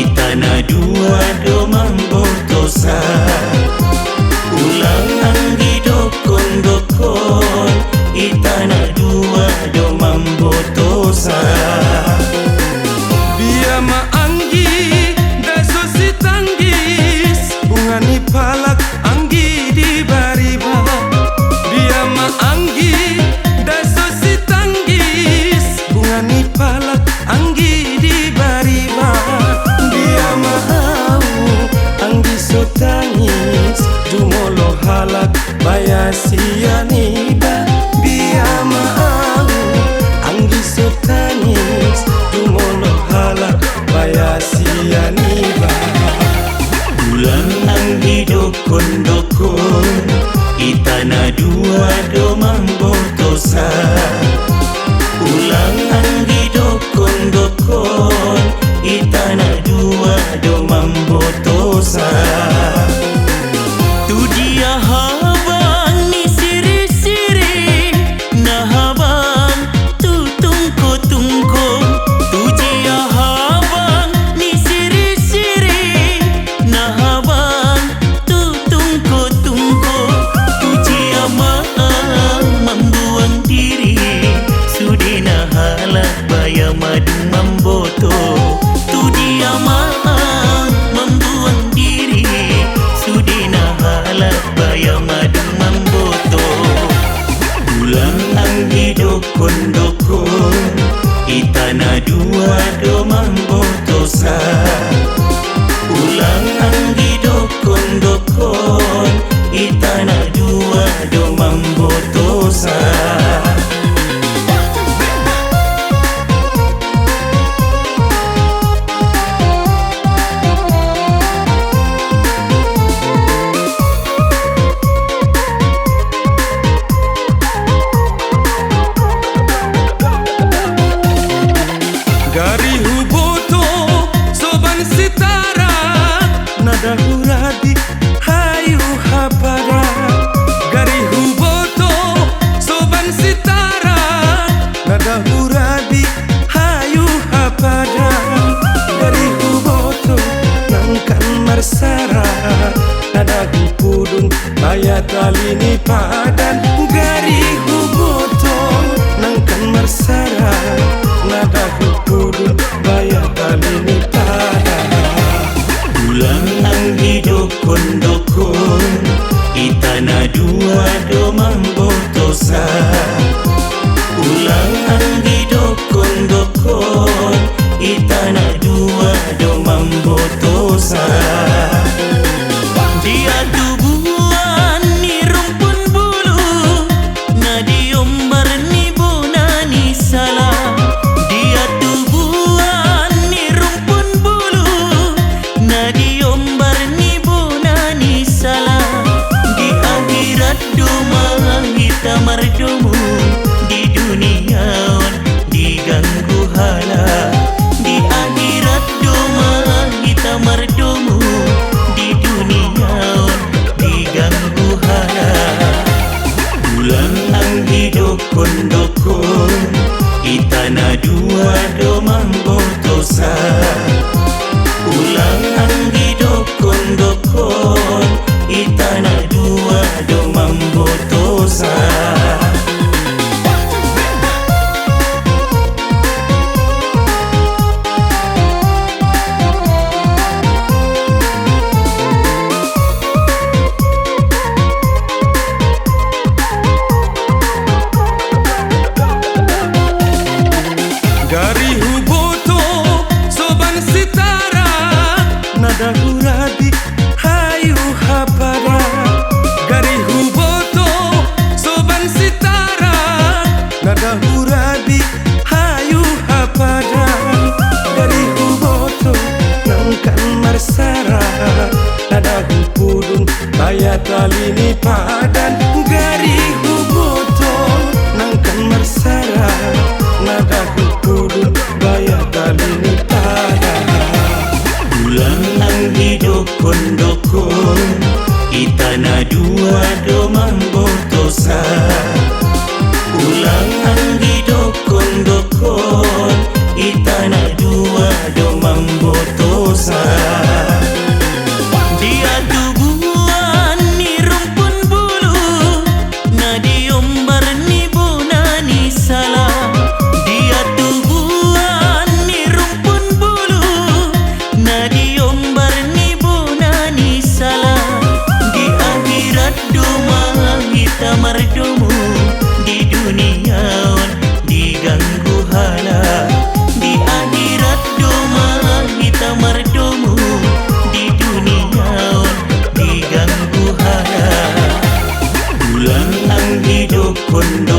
itana dua do mambotosa ulang anggi dokon itana dua do mambotosa Bia maanggi daso si tanggis bunga ni palak anggi di bariba. Bia maanggi daso si tanggis bunga ni palak anggi di bariba. Bia mau anggi so tangis jumolo halak bayasianiba. Bia mau anggi so tangis jumolo halak bayasianiba. ulang anggi dokon itana dua do mambotosa ulang anggi dokon itana dua do mambotosa tu dia habang ni siri-siri na habang tu tungko tu dia habang ni siri-siri na habang tu tungko tu dia membuang diri sudena halak baya madu mamboto tu dia membuang diri sudena halak baya madu mamboto ulang anggi dokon itana dua do mambotosa ulang anggi dokon itana dua do mambotosa Gari huboto soban sitara nada huradi hayu hapada. Gari huboto soban sitara nada huradi hayu hapada. Gari huboto nangkan marsara nada hupudun bayat alini padan. Gari huboto nangkan marsara nada hupudun bayat alini padan. ulang anggi dokon itana dua do mambotosa ulang anggi dokon itana dua do mambotosa dia tubuhan ni rumpun bulu Pulang ang hidup kondo